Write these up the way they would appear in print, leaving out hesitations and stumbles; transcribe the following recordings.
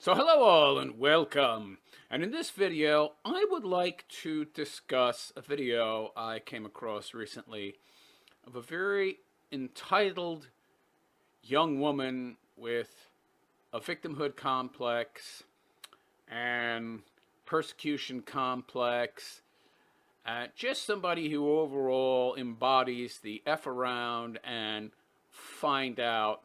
So hello all and welcome. And in this video, I would like to discuss a video I came across recently of a very entitled young woman with a victimhood complex and persecution complex. Just somebody who overall embodies the F around and find out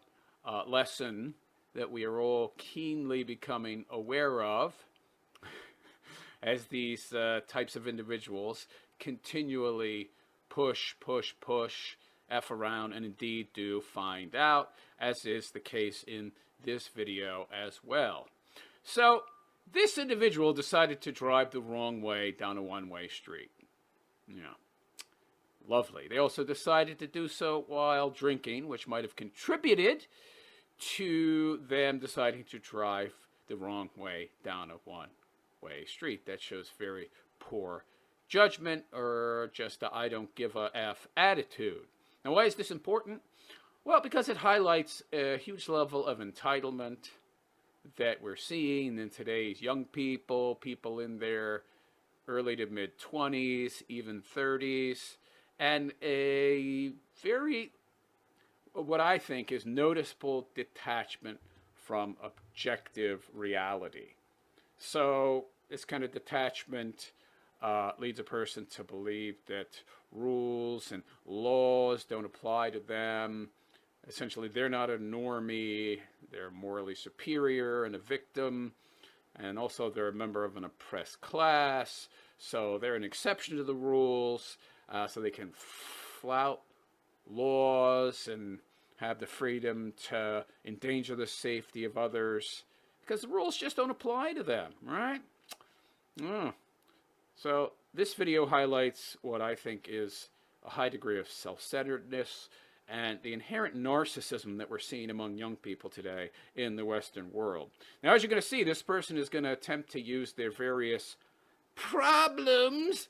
lesson that we are all keenly becoming aware of as these types of individuals continually push, F around, and indeed do find out, as is the case in this video as well. So, this individual decided to drive the wrong way down a one-way street. Yeah. Lovely. They also decided to do so while drinking, which might have contributed to them deciding to drive the wrong way down a one-way street. That shows very poor judgment or just a I don't give a F attitude. Now, why is this important? Well, because it highlights a huge level of entitlement that we're seeing in today's young people, people in their early to mid-20s, even 30s, and a very, what I think is noticeable detachment from objective reality. So this kind of detachment leads a person to believe that rules and laws don't apply to them. Essentially, they're not a normie, they're morally superior and a victim, and also they're a member of an oppressed class, so they're an exception to the rules, so they can flout laws and have the freedom to endanger the safety of others because the rules just don't apply to them, right? So this video highlights what I think is a high degree of self-centeredness and the inherent narcissism that we're seeing among young people today in the Western world. Now, as you're going to see, this person is going to attempt to use their various problems,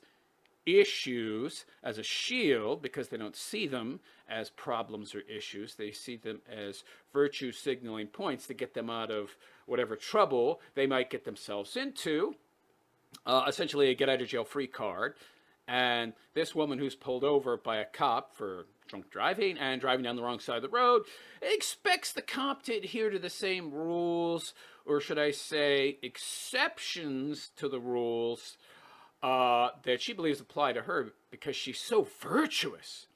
issues, as a shield because they don't see them as problems or issues. They see them as virtue signaling points to get them out of whatever trouble they might get themselves into. Essentially a get out of jail free card. And this woman who's pulled over by a cop for drunk driving and driving down the wrong side of the road expects the cop to adhere to the same rules, or should I say exceptions to the rules that she believes apply to her because she's so virtuous.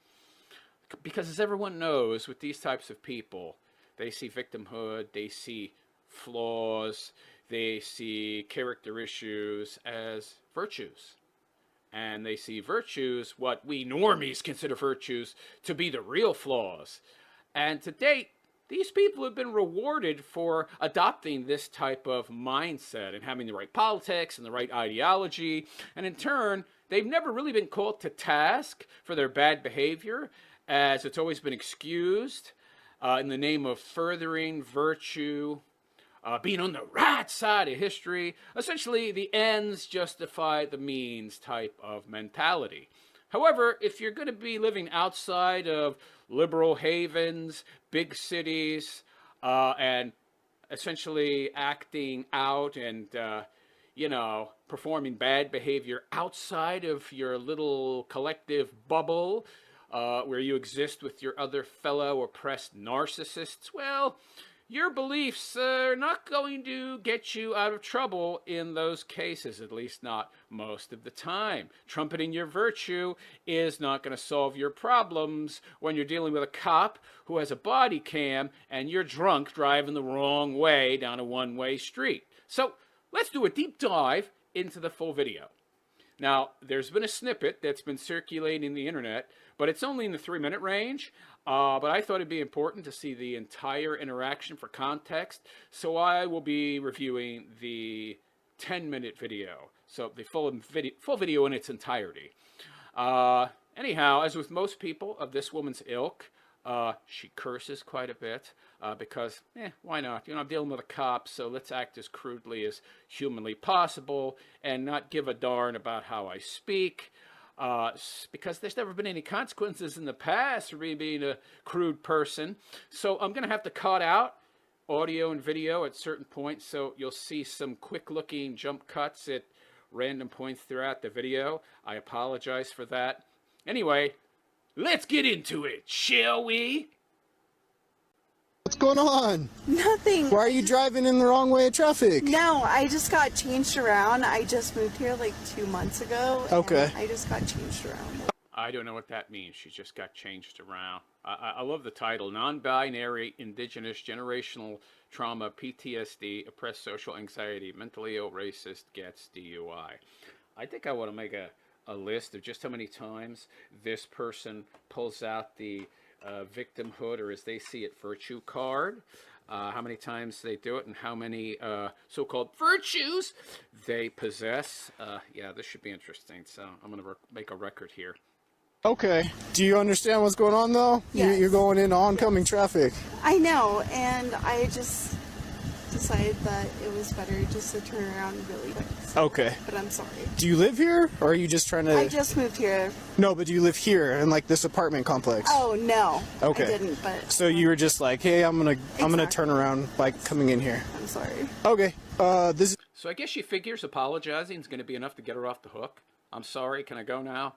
Because as everyone knows, with these types of people, they see victimhood, they see flaws, they see character issues as virtues. And they see virtues, what we normies consider virtues, to be the real flaws. And to date, these people have been rewarded for adopting this type of mindset and having the right politics and the right ideology. And in turn, they've never really been called to task for their bad behavior, as it's always been excused in the name of furthering virtue, being on the right side of history. Essentially, the ends justify the means type of mentality. However, if you're going to be living outside of liberal havens, big cities, and essentially acting out and, performing bad behavior outside of your little collective bubble where you exist with your other fellow oppressed narcissists, well, your beliefs are not going to get you out of trouble in those cases, at least not most of the time. Trumpeting your virtue is not going to solve your problems when you're dealing with a cop who has a body cam and you're drunk driving the wrong way down a one-way street. So let's do a deep dive into the full video. Now, there's been a snippet that's been circulating the internet, but it's only in the 3-minute range. But I thought it'd be important to see the entire interaction for context, so I will be reviewing the 10-minute video, so the full video in its entirety. Anyhow, as with most people of this woman's ilk, she curses quite a bit because, why not? I'm dealing with a cop, so let's act as crudely as humanly possible and not give a darn about how I speak. Because there's never been any consequences in the past for me being a crude person. So I'm going to have to cut out audio and video at certain points, so you'll see some quick-looking jump cuts at random points throughout the video. I apologize for that. Anyway, let's get into it, shall we? What's going on? Nothing. Why are you driving in the wrong way of traffic? No, I just got changed around. I just moved here like 2 months ago. Okay. I just got changed around. I don't know what that means. She just got changed around. I love the title. Non-binary, indigenous, generational trauma, PTSD, oppressed social anxiety, mentally ill, racist, gets DUI. I think I want to make a list of just how many times this person pulls out the victimhood, or as they see it, virtue card. How many times they do it, and how many so-called virtues they possess. Yeah, this should be interesting. So I'm going to make a record here. Okay. Do you understand what's going on, though? Yes. You're going into oncoming traffic. I know, and I just decided that it was better just to turn around really quick. So, Okay. but I'm sorry. Do you live here, or are you just trying to... I just moved here. No, but do you live here in, like, this apartment complex? Oh, no. Okay. I didn't, but... So you were just like, hey, I'm gonna Exactly. turn around by coming in here. I'm sorry. Okay. This is... So I guess she figures apologizing is going to be enough to get her off the hook. I'm sorry. Can I go now?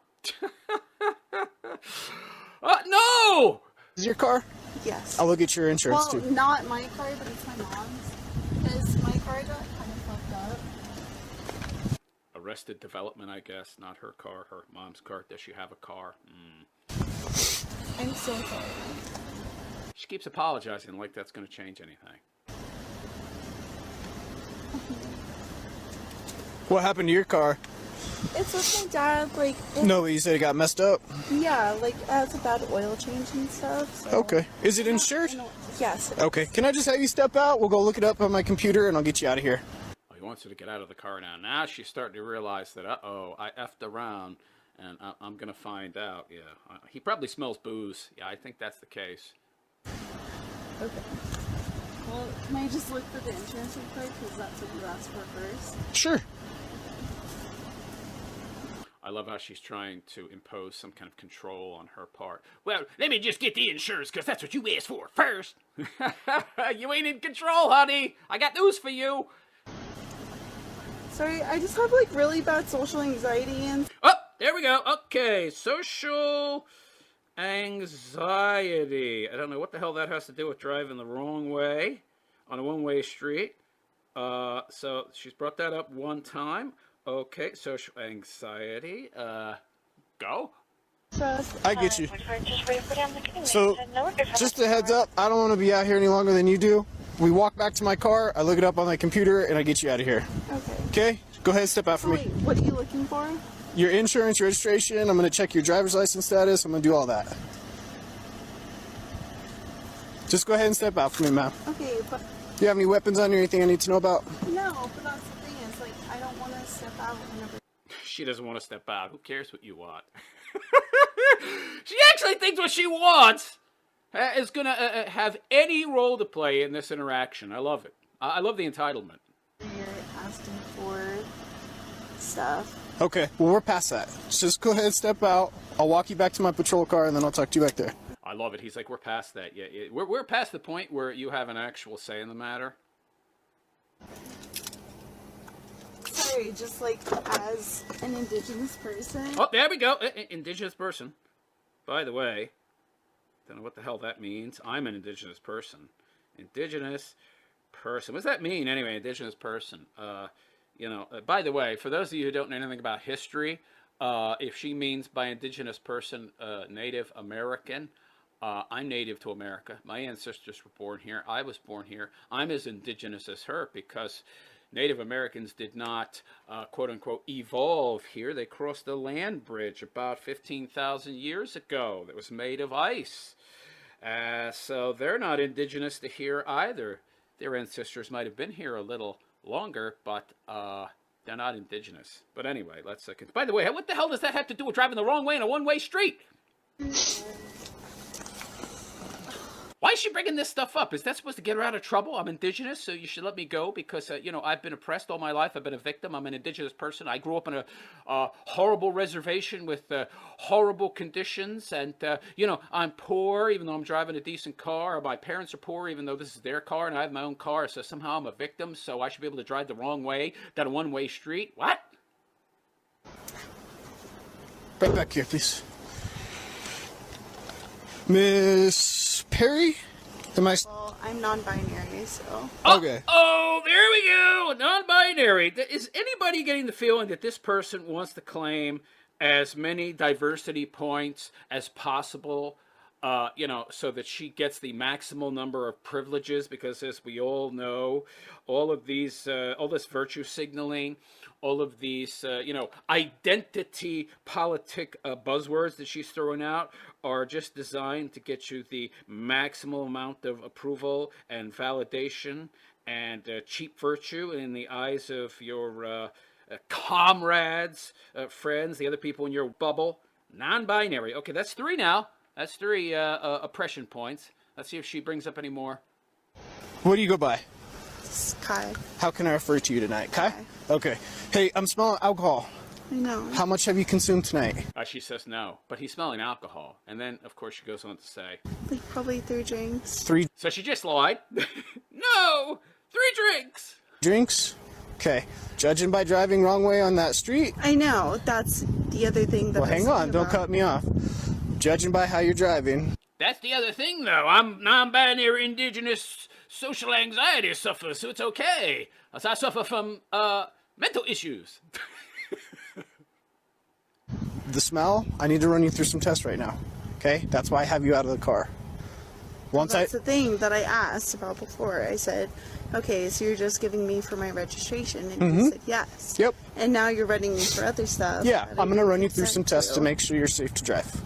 No! Is your car? Yes. I'll look at your insurance, Well, too. not my car, but it's my mom's. Because my car got kind of fucked up. Arrested Development, I guess. Not her car, her mom's car. Does she have a car? I'm so sorry. She keeps apologizing like that's going to change anything. What happened to your car? It's with my dad, like... No, you said it got messed up? Yeah, like, it's a bad oil change and stuff, so... Okay. Is it insured? Yes. Okay. Can I just have you step out? We'll go look it up on my computer, and I'll get you out of here. Oh, he wants her to get out of the car now. Now she's starting to realize that, uh-oh, I effed around, and I'm going to find out. Yeah, he probably smells booze. Yeah, I think that's the case. Okay. Well, can I just look for the insurance real quick, because that's what you asked for first? Sure. I love how she's trying to impose some kind of control on her part. Well, let me just get the insurance, because that's what you asked for first. You ain't in control, honey. I got news for you. Sorry, I just have, like, really bad social anxiety and... Oh, there we go. Okay, social anxiety. I don't know what the hell that has to do with driving the wrong way on a one-way street. So she's brought that up one time. Okay, social anxiety. Go. I get you. So, just a heads up, I don't want to be out here any longer than you do. We walk back to my car, I look it up on my computer, and I get you out of here. Okay. Okay? Go ahead, step out for Wait, me. what are you looking for? Your insurance, registration, I'm going to check your driver's license status, I'm going to do all that. Just go ahead and step out for me, ma'am. Okay, but... Do you have any weapons on you or anything I need to know about? No, but that's the thing, is, like, I don't want to step out whenever... She doesn't want to step out. Who cares what you want? She actually thinks what she wants is going to have any role to play in this interaction. I love it. I love the entitlement. You're asking for stuff. Okay, well, we're past that. Just go ahead and step out. I'll walk you back to my patrol car, and then I'll talk to you back there. I love it. He's like, we're past that. Yeah, we're past the point where you have an actual say in the matter. Sorry, just like as an indigenous person. Oh, there we go. Indigenous person. By the way, don't know what the hell that means. I'm an indigenous person. Indigenous person. What does that mean anyway? Indigenous person. By the way, for those of you who don't know anything about history, if she means by indigenous person, Native American, I'm native to America. My ancestors were born here. I was born here. I'm as indigenous as her because Native Americans did not, quote unquote, evolve here. They crossed the land bridge about 15,000 years ago that was made of ice. So they're not indigenous to here either. Their ancestors might have been here a little longer, but they're not indigenous. But anyway, let's by the way, what the hell does that have to do with driving the wrong way in a one-way street? What? Why is she bringing this stuff up? Is that supposed to get her out of trouble? I'm indigenous, so you should let me go because, I've been oppressed all my life. I've been a victim. I'm an indigenous person. I grew up in a horrible reservation with horrible conditions. And, I'm poor, even though I'm driving a decent car. My parents are poor, even though this is their car, and I have my own car. So somehow I'm a victim, so I should be able to drive the wrong way down a one-way street. What? Right back here, please. Miss Perry? Well, I'm non-binary, so. Okay. Oh, there we go. Non-binary. Is anybody getting the feeling that this person wants to claim as many diversity points as possible, so that she gets the maximal number of privileges? Because as we all know, all of these, all this virtue signaling, all of these, identity politic buzzwords that she's throwing out are just designed to get you the maximal amount of approval and validation and cheap virtue in the eyes of your comrades, friends, the other people in your bubble. Non-binary. Okay, that's 3 now. That's 3 oppression points. Let's see if she brings up any more. What do you go by? It's Kai. How can I refer to you tonight? Kai? Okay. Hey, I'm smelling alcohol. I know. How much have you consumed tonight? She says no, but he's smelling alcohol. And then, of course, she goes on to say... Like, probably 3 drinks. 3 So she just lied? No! 3 drinks! drinks? Okay. Judging by driving wrong way on that street? I know. That's the other thing that Well, I was hang on. thinking Don't about. cut me off. Judging by how you're driving. That's the other thing, though. I'm non-binary indigenous social anxiety sufferer, so it's okay. As I suffer from mental issues. The smell, I need to run you through some tests right now. Okay? That's why I have you out of the car. That's the thing that I asked about before. I said, okay, so you're just giving me for my registration, and you said yes. Yep. And now you're running me for other stuff. Yeah, that I'm going to run you through some consent tests to make sure you're safe to drive.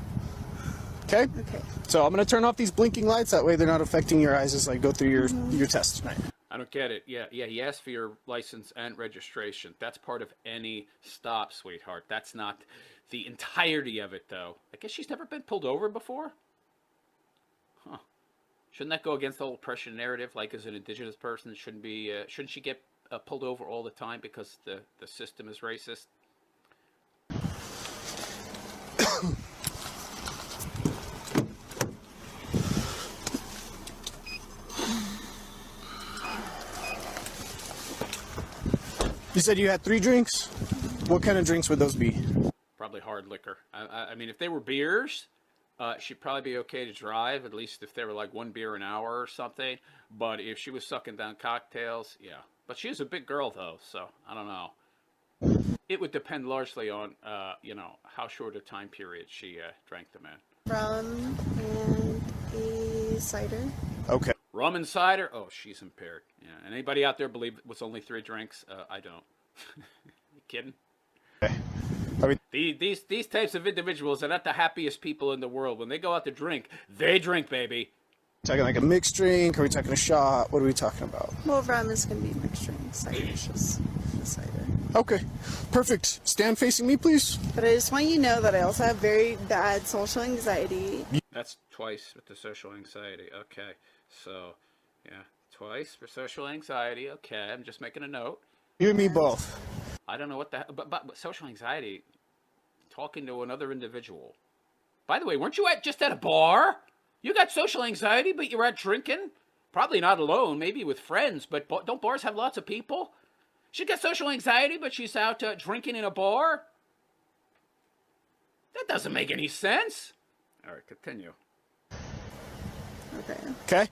Okay? Okay. So I'm going to turn off these blinking lights. That way they're not affecting your eyes as I go through your test tonight. I don't get it. Yeah, he asked for your license and registration. That's part of any stop, sweetheart. That's not the entirety of it, though. I guess she's never been pulled over before? Huh. Shouldn't that go against the whole oppression narrative? Like, as an indigenous person, shouldn't she get pulled over all the time because the system is racist? You said you had 3 drinks? What kind of drinks would those be? Probably hard liquor. I mean, if they were beers, she'd probably be okay to drive, at least if they were like 1 beer an hour or something. But if she was sucking down cocktails, yeah. But she is a big girl, though, so I don't know. It would depend largely on, how short a time period she drank them in. Rum and a cider. Okay. Rum and cider? Oh, she's impaired. Yeah. Anybody out there believe it was only 3 drinks? I don't. You kidding? Okay. These types of individuals are not the happiest people in the world. When they go out to drink, they drink, baby. Talking like a mixed drink? Are we talking a shot? What are we talking about? Well, rum is going to be mixed drink. Cider is just cider. Okay. Perfect. Stand facing me, please. But I just want you to know that I also have very bad social anxiety. That's twice with the social anxiety. Okay. So, yeah, twice for social anxiety. Okay, I'm just making a note. You and me both. I don't know what the but social anxiety, talking to another individual. By the way, weren't you just at a bar? You got social anxiety, but you're out drinking? Probably not alone, maybe with friends, but don't bars have lots of people? She got social anxiety, but she's out drinking in a bar? That doesn't make any sense. All right, continue. Okay. Okay?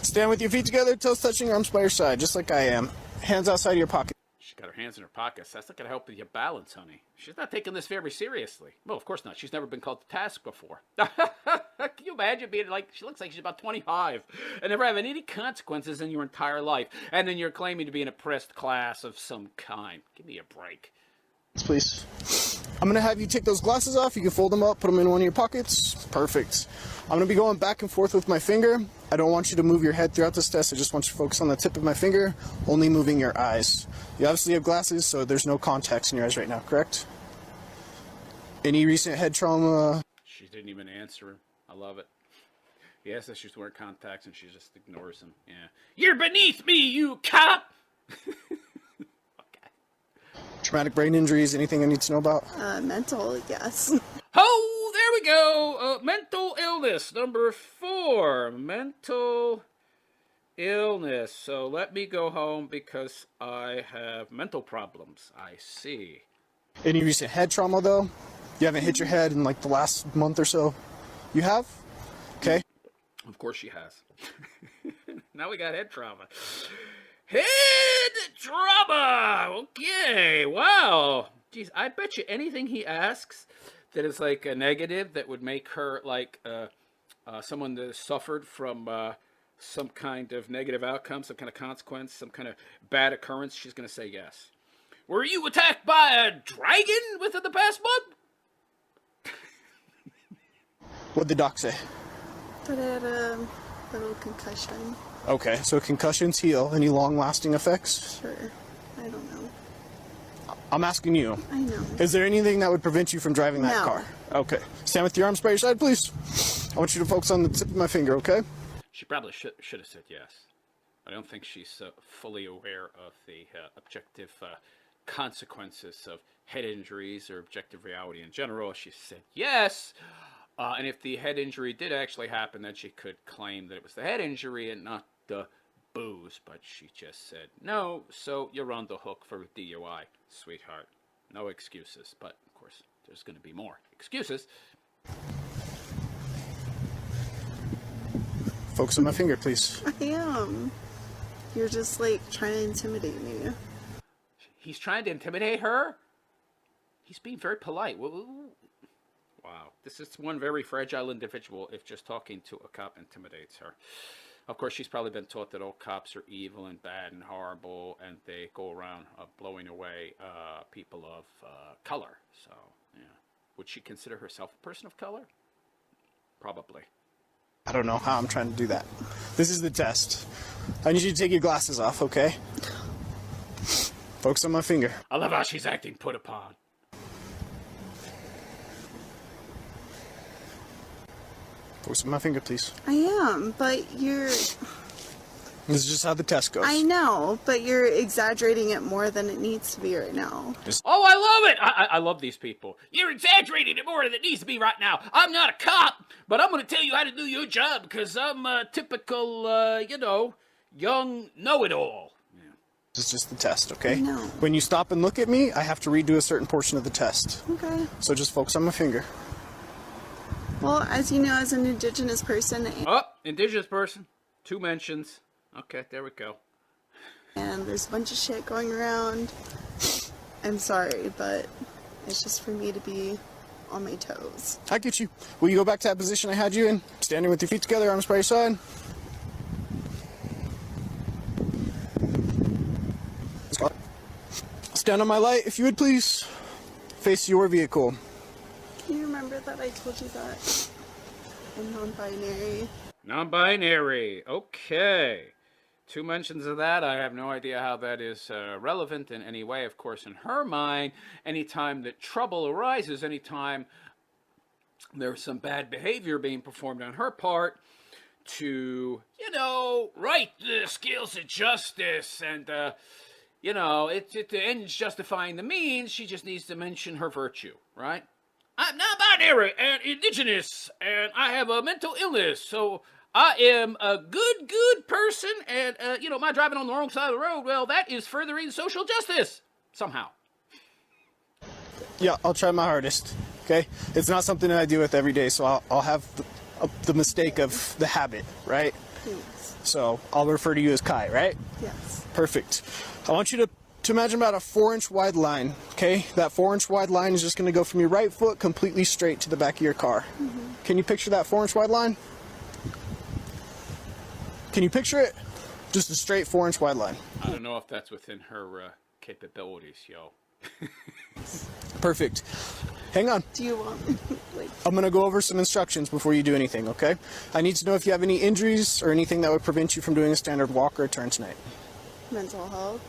Stand with your feet together, toes touching, arms by your side, just like I am. Hands outside of your pocket. She's got her hands in her pockets. That's not going to help with your balance, honey. She's not taking this very seriously. Well, of course not. She's never been called to task before. Can you imagine being like, she looks like she's about 25 and never having any consequences in your entire life. And then you're claiming to be an oppressed class of some kind. Give me a break. Please. I'm going to have you take those glasses off. You can fold them up, put them in one of your pockets. Perfect. I'm going to be going back and forth with my finger. I don't want you to move your head throughout this test. I just want you to focus on the tip of my finger, only moving your eyes. You obviously have glasses, so there's no contacts in your eyes right now, correct? Any recent head trauma? She didn't even answer him. I love it. He asks if she's wearing contacts, and she just ignores him. Yeah. You're beneath me, you cop! Okay. Traumatic brain injuries, anything I need to know about? Mental, yes. Oh, there we go. Mental illness, number 4. Mental illness. So let me go home because I have mental problems. I see. Any recent head trauma, though? You haven't hit your head in like the last month or so? You have? Okay. Of course she has. Now we got head trauma. Head trauma! Okay, wow. Jeez, I bet you anything he asks that is like a negative that would make her like someone that suffered from some kind of negative outcome, some kind of consequence, some kind of bad occurrence, she's going to say yes. Were you attacked by a dragon within the past month? What'd the doc say? But I had a little concussion. Okay, so concussions heal. Any long-lasting effects? Sure. I don't know. I'm asking you. I know. Is there anything that would prevent you from driving that car? Okay. Stand with your arms by your side, please. I want you to focus on the tip of my finger, okay? She probably should have said yes. I don't think she's fully aware of the objective consequences of head injuries or objective reality in general. She said yes. And if the head injury did actually happen, then she could claim that it was the head injury and not the booze. But she just said no, so you're on the hook for DUI, sweetheart. No excuses. But, of course, there's going to be more excuses. Focus on my finger, please. I am. You're just like trying to intimidate me. He's trying to intimidate her? He's being very polite. Wow. This is one very fragile individual if just talking to a cop intimidates her. Of course, she's probably been taught that all cops are evil and bad and horrible, and they go around blowing away people of color. So, yeah. Would she consider herself a person of color? Probably. I don't know how I'm trying to do that. This is the test. I need you to take your glasses off, okay? Focus on my finger. I love how she's acting put upon. Focus on my finger, please. I am, but you're... This is just how the test goes. I know, but you're exaggerating it more than it needs to be right now. Oh, I love it! I love these people. You're exaggerating it more than it needs to be right now. I'm not a cop, but I'm going to tell you how to do your job because I'm a typical, young know-it-all. Yeah. This is just the test, okay? I know. When you stop and look at me, I have to redo a certain portion of the test. Okay. So just focus on my finger. Well, as you know, as an Indigenous person... Oh, Indigenous person. 2 mentions. Okay, there we go. And there's a bunch of shit going around. I'm sorry, but it's just for me to be on my toes. I get you. Will you go back to that position I had you in? Standing with your feet together, arms by your side. Let's go. Stand on my light, if you would, please. Face your vehicle. Can you remember that I told you that I'm non-binary? Non-binary. Okay. 2 mentions of that. I have no idea how that is relevant in any way. Of course, in her mind, anytime that trouble arises, anytime there's some bad behavior being performed on her part to, right the scales of justice and, it ends justifying the means, she just needs to mention her virtue, right? I'm non-binary and Indigenous, and I have a mental illness, so I am a good person, and, my driving on the wrong side of the road, well, that is furthering social justice, somehow. Yeah, I'll try my hardest, okay? It's not something that I deal with every day, so I'll have the mistake of the habit, right? Thanks. So I'll refer to you as Kai, right? Yes. Perfect. I want you to imagine about a 4-inch wide line, okay? That 4-inch wide line is just going to go from your right foot completely straight to the back of your car. Mm-hmm. Can you picture that 4-inch wide line? Can you picture it? Just a straight 4-inch wide line. I don't know if that's within her capabilities, yo. Perfect. Hang on. Do you want me, I'm going to go over some instructions before you do anything, okay? I need to know if you have any injuries or anything that would prevent you from doing a standard walk or a turn tonight. mental health?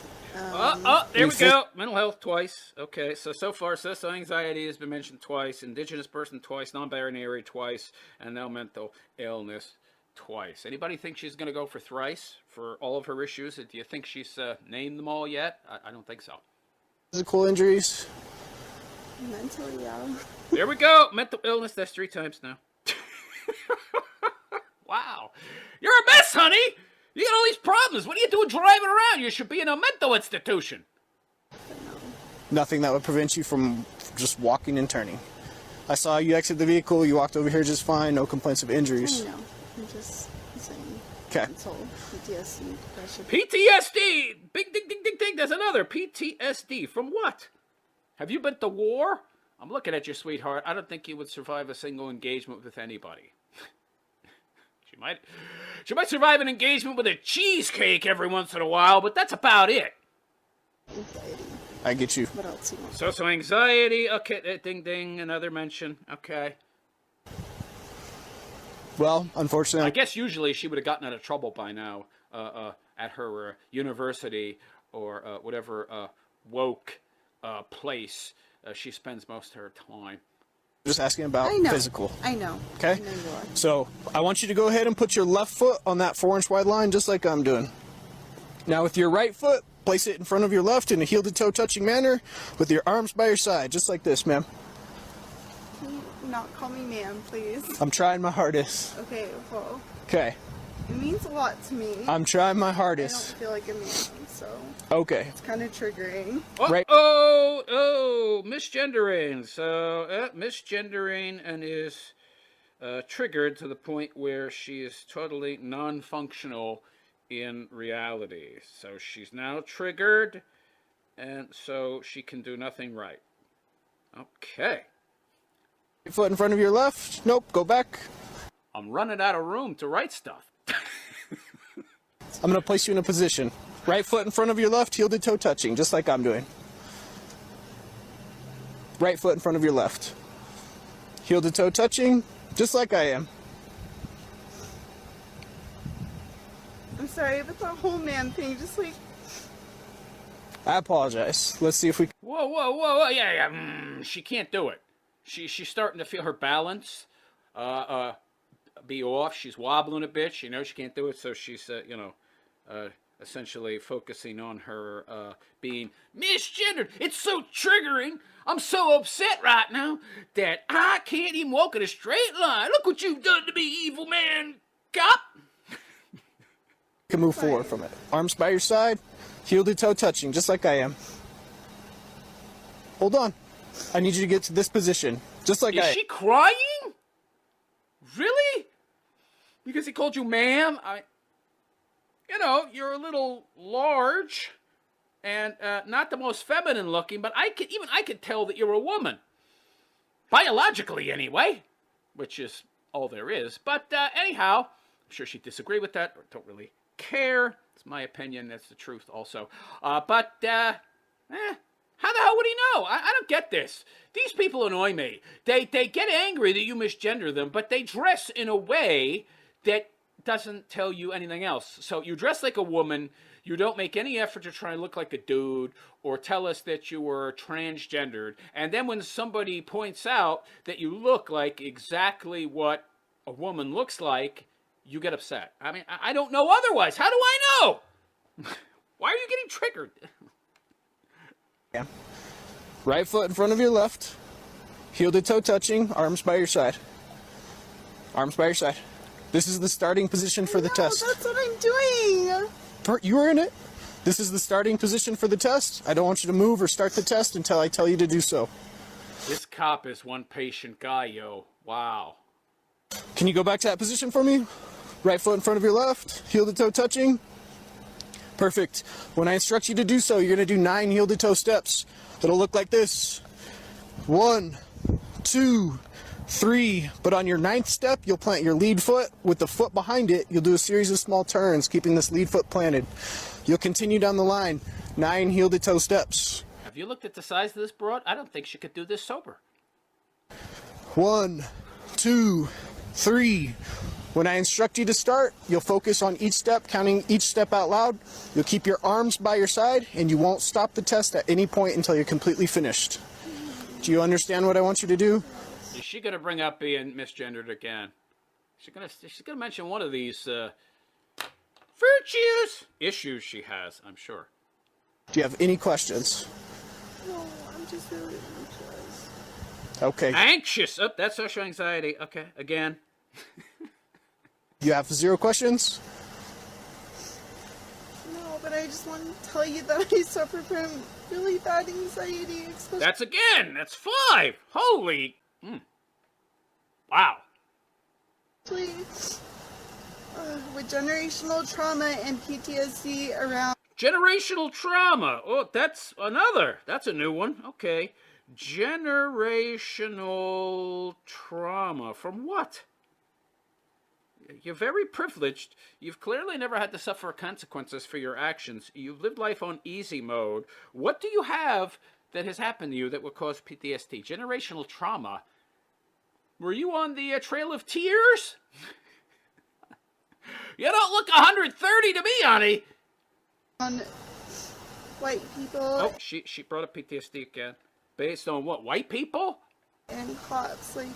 There we go. Mental health twice. Okay, so far, social anxiety has been mentioned twice, Indigenous person twice, non-binary twice, and now mental illness twice. Anybody think she's going to go for thrice for all of her issues? Do you think she's named them all yet? I don't think so. Physical injuries. Mentally, yeah. There we go. Mental illness, that's 3 times now. Wow. You're a mess, honey. You got all these problems. What are you doing driving around? You should be in a mental institution. Nothing that would prevent you from just walking and turning. I saw you exit the vehicle. You walked over here just fine. No complaints of injuries. I know. I'm just saying. Okay. Mental PTSD, depression. PTSD! Big ding, ding, ding, ding. There's another. PTSD. From what? Have you been to war? I'm looking at you, sweetheart. I don't think you would survive a single engagement with anybody. She might survive an engagement with a cheesecake every once in a while, but that's about it. Anxiety. I get you. What else you want? So anxiety. Okay, ding, ding. Another mention. Okay. Well, unfortunately, I guess usually she would have gotten out of trouble by now at her university or whatever woke place she spends most of her time. just asking about physical. I know. Okay? I know you are. So I want you to go ahead and put your left foot on that 4-inch wide line just like I'm doing. Now with your right foot, place it in front of your left in a heel-to-toe touching manner with your arms by your side, just like this, ma'am. Can you not call me ma'am, please? I'm trying my hardest. Okay, well, Okay. it means a lot to me. I'm trying my I hardest. don't feel like a man, so Okay. it's kind of triggering. Right. Oh, misgendering. So, misgendering and is triggered to the point where she is totally non-functional in reality. So she's now triggered, and so she can do nothing right. Okay. Foot in front of your left. Nope, go back. I'm running out of room to write stuff. I'm going to place you in a position. Right foot in front of your left, heel to toe touching, just like I'm doing. Right foot in front of your left. Heel to toe touching, just like I am. I'm sorry, but the whole man thing just like... I apologize. Let's see if we can. Whoa. Yeah. She can't do it. She's starting to feel her balance be off. She's wobbling a bit. She knows she can't do it, so she's, essentially focusing on her being misgendered. It's so triggering. I'm so upset right now that I can't even walk in a straight line. Look what you've done to me, evil man cop. Can move forward from it. Arms by your side, heel to toe touching, just like I am. Hold on. I need you to get to this position, just like Is I am. she crying? Really? Because he called you ma'am? You're a little large and not the most feminine looking, but I could tell that you're a woman. Biologically, anyway, which is all there is. But anyhow, I'm sure she'd disagree with that or don't really care. It's my opinion. That's the truth also. How the hell would he know? I don't get this. These people annoy me. They get angry that you misgender them, but they dress in a way that doesn't tell you anything else. So you dress like a woman, you don't make any effort to try and look like a dude or tell us that you were transgendered, and then when somebody points out that you look like exactly what a woman looks like, you get upset. I mean, I don't know otherwise. How do I know? Why are you getting triggered? Yeah. Right foot in front of your left, heel to toe touching, arms by your side. Arms by your side. This is the starting position for the test. That's what I'm doing. You were in it. This is the starting position for the test. I don't want you to move or start the test until I tell you to do so. This cop is one patient guy, yo. Wow. Can you go back to that position for me? Right foot in front of your left, heel to toe touching. Perfect. When I instruct you to do so, you're going to do 9 heel to toe steps. It'll look like this. 1, 2, 3. But on your 9th step, you'll plant your lead foot. With the foot behind it, you'll do a series of small turns, keeping this lead foot planted. You'll continue down the line. 9 heel to toe steps. Have you looked at the size of this broad? I don't think she could do this sober. 1, 2, 3. When I instruct you to start, you'll focus on each step, counting each step out loud. You'll keep your arms by your side, and you won't stop the test at any point until you're completely finished. Do you understand what I want you to do? Is she going to bring up being misgendered again? She's gonna mention one of these virtues issues she has, I'm sure. Do you have any questions? No, I'm just really anxious. Okay. Anxious. Oh, that's social anxiety. Okay, again. You have 0 questions? No, but I just want to tell you that I suffer from really bad anxiety, especially That's 5. Holy. Wow. with generational trauma and PTSD around. Generational trauma. Oh, that's a new one. Okay. Generational trauma. From what? You're very privileged. You've clearly never had to suffer consequences for your actions. You've lived life on easy mode. What do you have that has happened to you that would cause PTSD? Generational trauma. Were you on the Trail of Tears? You don't look 130 to me, honey. On white people Oh, she brought up PTSD again. Based on what? White people? and cops, like,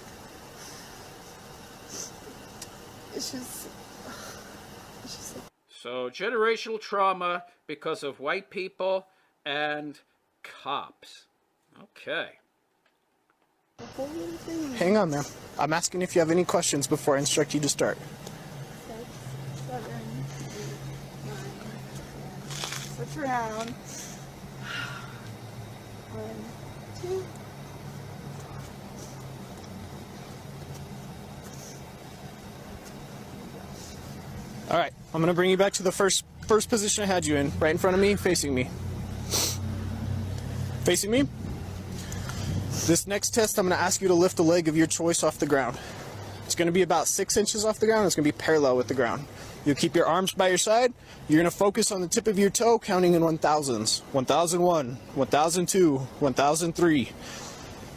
it's just like, So, generational trauma because of white people and cops. Okay. the whole thing. Hang on, ma'am. I'm asking if you have any questions before I instruct you to start. 6, 7, 8, 9, 10. Switch around. 1, 2. All right, I'm gonna bring you back to the first position I had you in, right in front of me, facing me. Facing me. This next test, I'm gonna ask you to lift a leg of your choice off the ground. It's gonna be about 6 inches off the ground. It's gonna be parallel with the ground. You'll keep your arms by your side. You're gonna focus on the tip of your toe, counting in 1000s. 1001, 1002, 1003.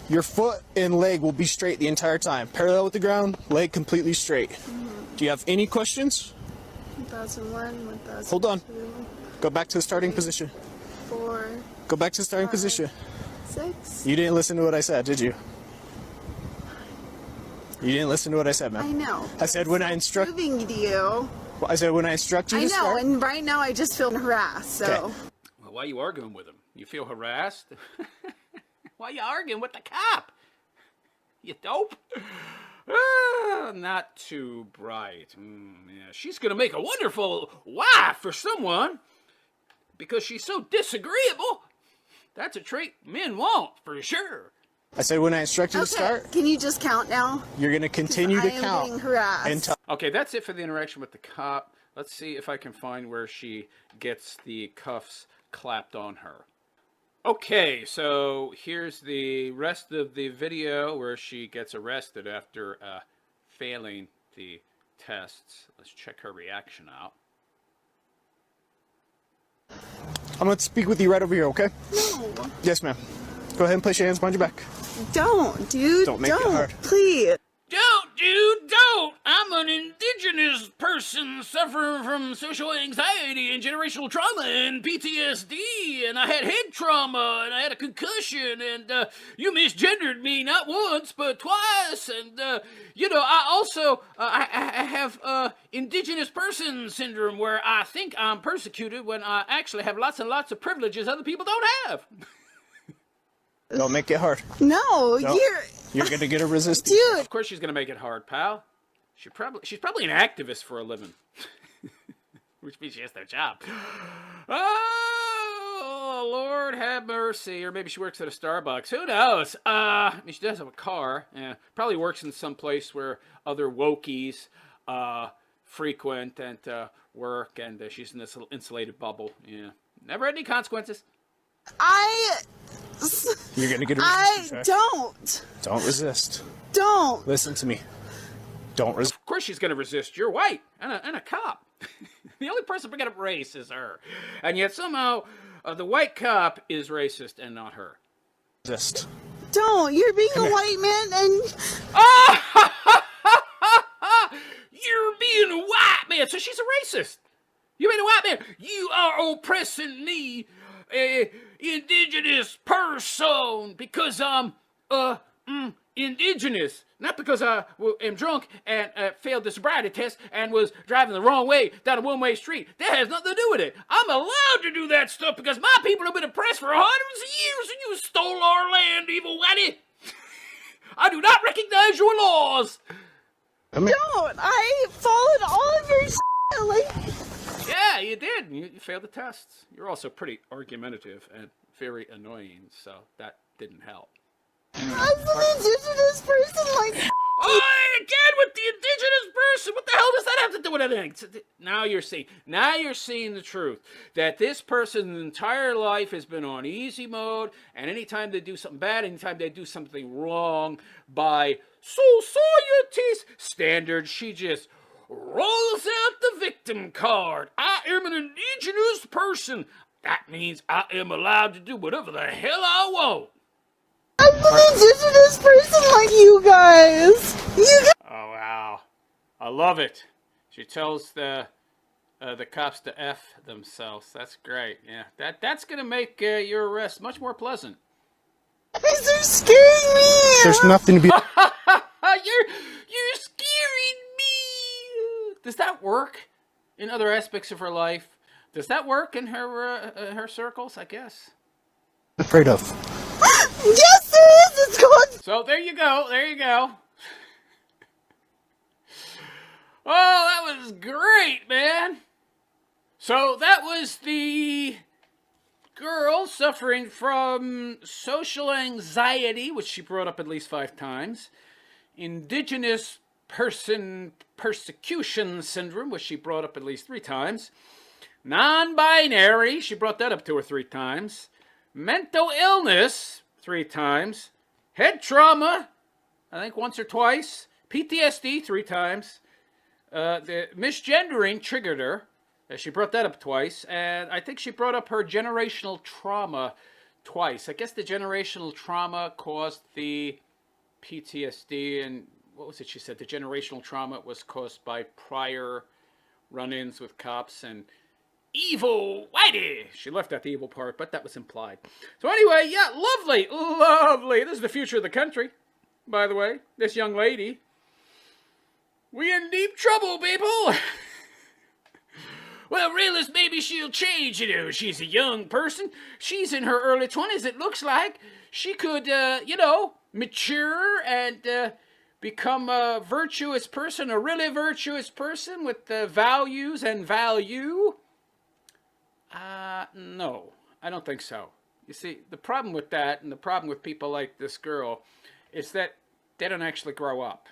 Your foot and leg will be straight the entire time. Parallel with the ground, leg completely straight. Do you have any questions? 1001, 1002. Hold on. Go back to the starting position. 4, Go back to the starting 5, position. 6. You didn't listen to what I said, did you? You didn't listen to what I said, I ma'am. know. I said when I instruct. Proving to you. I said when I instruct you I to know, start. and right now I just feel harassed. So. Okay. Well, why are you arguing with him? You feel harassed? Why are you arguing with the cop? You dope? Not too bright. Yeah. She's going to make a wonderful wife for someone because she's so disagreeable. That's a trait men want, for sure. I said when I instruct you to Okay, start, can you just count now? you're going to continue to I am count getting harassed. until. Okay, that's it for the interaction with the cop. Let's see if I can find where she gets the cuffs clapped on her. Okay, so here's the rest of the video where she gets arrested after failing the tests. Let's check her reaction out. I'm going to speak with you right over here, okay? No, Yes, ma'am. Go ahead and place your hands behind your back. don't, dude. Don't make it hard. Please. Don't, dude, don't! I'm an indigenous person suffering from social anxiety and generational trauma and PTSD, and I had head trauma, and I had a concussion, and you misgendered me not once, but twice, and, I also, I have indigenous person syndrome, where I think I'm persecuted when I actually have lots and lots of privileges other people don't have. Don't make it hard. No, No. You're going to get a resistance. dude. Of course she's going to make it hard, pal. She's probably an activist for a living. Which means she has no job. Oh, Lord have mercy. Or maybe she works at a Starbucks. Who knows? She does have a car. Yeah, probably works in some place where other wokies frequent and work, and she's in this little insulated bubble. Yeah. Never had any consequences. You're going to get a I resistance. don't. Don't resist. Don't. Listen to me. Don't resist. Of course she's going to resist. You're white and a cop. The only person bringing up race is her. And yet somehow the white cop is racist and not her. Don't. You're being a here. white man and You're being a white man. So she's a racist. You're being a white man. You are oppressing me, indigenous person, because I'm indigenous, not because I am drunk and failed the sobriety test and was driving the wrong way down a one-way street. That has nothing to do with it. I'm allowed to do that stuff because my people have been oppressed for hundreds of years and you stole our land, evil Waddy. I do not recognize your laws. Don't! I followed all of your like... Yeah, you did. You failed the tests. You're also pretty argumentative and very annoying, so that didn't help. As an indigenous person, like... Oh, again with the indigenous person. What the hell does that have to do with anything? Now you're seeing the truth. That this person's entire life has been on easy mode, and anytime they do something bad, anytime they do something wrong by society's standards, she just rolls out the victim card. I am an indigenous person. That means I am allowed to do whatever the hell I want. I'm an indigenous person like you guys. Oh, wow. I love it. She tells the cops to F themselves. That's great. Yeah, that's going to make your arrest much more pleasant. These are scaring me. There's nothing to be. You're scaring me. Does that work in other aspects of her life? Does that work in her circles? I guess. Afraid of. Yes, there is. It's going. So there you go. There you go. Oh, that was great, man. So that was the girl suffering from social anxiety, which she brought up at least 5 times. Indigenous person persecution syndrome, which she brought up at least 3 times. Non-binary, she brought that up 2 or 3 times. Mental illness, 3 times. Head trauma, I think once or twice. PTSD, 3 times. The misgendering triggered her. She brought that up twice. And I think she brought up her generational trauma twice. I guess the generational trauma caused the PTSD. And what was it she said? The generational trauma was caused by prior run-ins with cops and evil Whitey. She left out the evil part, but that was implied. So anyway, yeah, lovely, lovely. This is the future of the country, by the way. This young lady. We in deep trouble, people. Well, realist, maybe she'll change, you know. She's a young person. She's in her early 20s, it looks like. She could, mature and become a virtuous person, a really virtuous person with values and value. No, I don't think so. You see, the problem with that and the problem with people like this girl is that they don't actually grow up,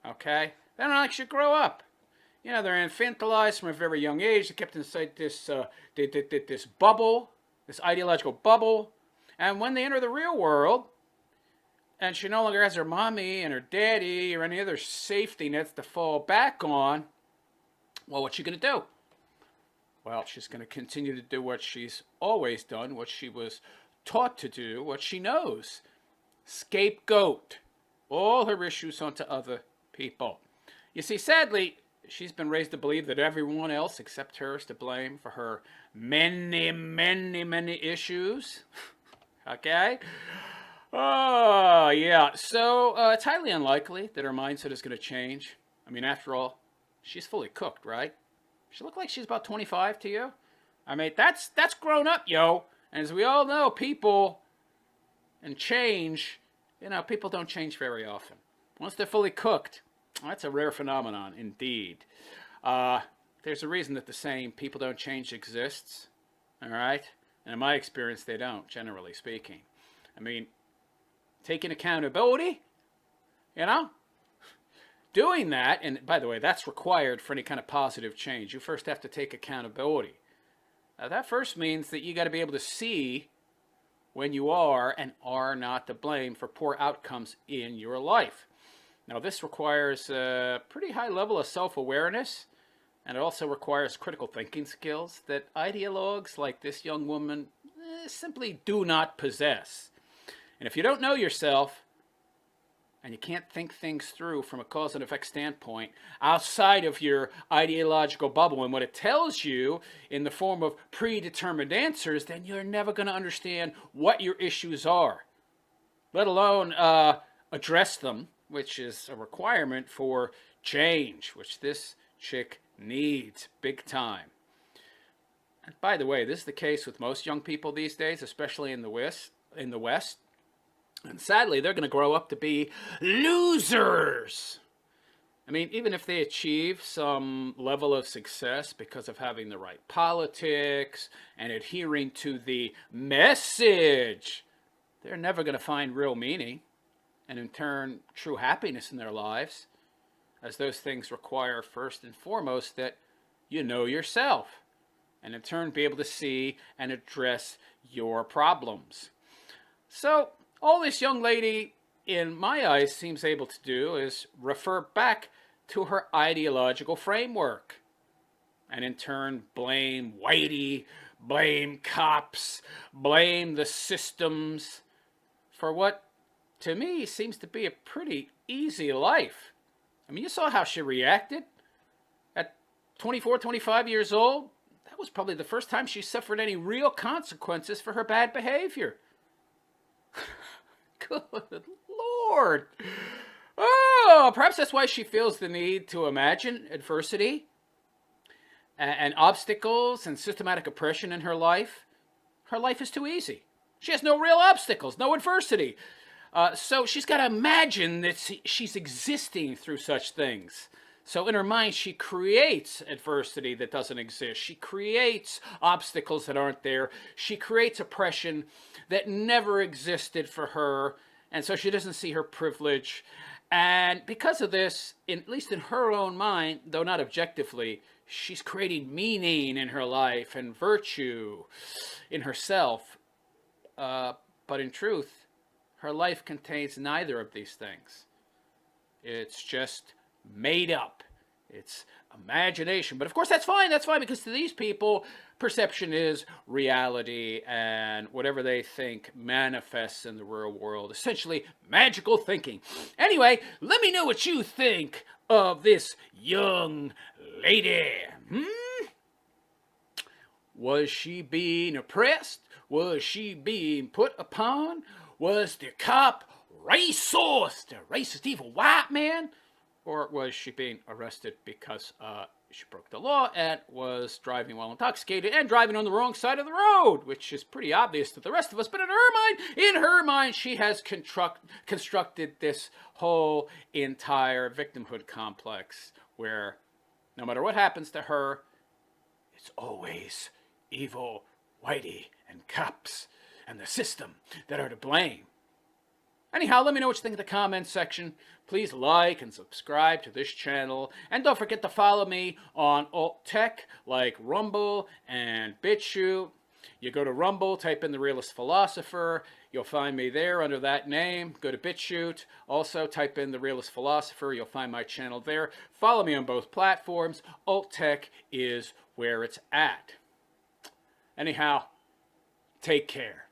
okay? They don't actually grow up. You know, they're infantilized from a very young age. They're kept inside this this bubble, this ideological bubble. And when they enter the real world, and she no longer has her mommy and her daddy or any other safety nets to fall back on, well, what's she going to do? Well, she's going to continue to do what she's always done, what she was taught to do, what she knows. Scapegoat all her issues onto other people. You see, sadly, she's been raised to believe that everyone else except her is to blame for her many, many, many issues. Okay? Oh, yeah. So it's highly unlikely that her mindset is going to change. I mean, after all, she's fully cooked, right? She look like she's about 25 to you. I mean, that's grown up, yo. And as we all know, people and change, you know, people don't change very often. Once they're fully cooked, that's a rare phenomenon indeed. There's a reason that the saying, people don't change, exists. All right? And in my experience, they don't, generally speaking. I mean, taking accountability, you know? Doing that, and by the way, that's required for any kind of positive change. You first have to take accountability. Now, that first means that you got to be able to see when you are and are not to blame for poor outcomes in your life. Now, this requires a pretty high level of self-awareness, and it also requires critical thinking skills that ideologues like this young woman simply do not possess. And if you don't know yourself, and you can't think things through from a cause and effect standpoint outside of your ideological bubble and what it tells you in the form of predetermined answers, then you're never going to understand what your issues are, let alone address them, which is a requirement for change, which this chick needs big time. And by the way, this is the case with most young people these days, especially in the West. And sadly, they're going to grow up to be losers. I mean, even if they achieve some level of success because of having the right politics and adhering to the message, they're never going to find real meaning and in turn true happiness in their lives, as those things require first and foremost that you know yourself and in turn be able to see and address your problems. So all this young lady, in my eyes, seems able to do is refer back to her ideological framework and in turn blame Whitey, blame cops, blame the systems for what to me seems to be a pretty easy life. I mean, you saw how she reacted at 24, 25 years old. That was probably the first time she suffered any real consequences for her bad behavior. Good Lord. Oh, perhaps that's why she feels the need to imagine adversity and obstacles and systematic oppression in her life. Her life is too easy. She has no real obstacles, no adversity. So she's got to imagine that she's existing through such things. So in her mind, she creates adversity that doesn't exist. She creates obstacles that aren't there. She creates oppression that never existed for her. And so she doesn't see her privilege. And because of this, at least in her own mind, though not objectively, she's creating meaning in her life and virtue in herself. But in truth, her life contains neither of these things. It's just made up. It's imagination. But of course, that's fine. That's fine, because to these people, perception is reality, and whatever they think manifests in the real world. Essentially, magical thinking. Anyway, let me know what you think of this young lady. Was she being oppressed? Was she being put upon? Was the cop racist, a racist evil white man? Or was she being arrested because she broke the law and was driving while intoxicated and driving on the wrong side of the road, which is pretty obvious to the rest of us. But in her mind, she has constructed this whole entire victimhood complex where no matter what happens to her, it's always evil Whitey and cops and the system that are to blame. Anyhow, let me know what you think in the comments section. Please like and subscribe to this channel. And don't forget to follow me on alt tech like Rumble and BitChute. You go to Rumble, type in The Realist Philosopher. You'll find me there under that name. Go to BitChute. Also, type in The Realist Philosopher. You'll find my channel there. Follow me on both platforms. Alt tech is where it's at. Anyhow, take care.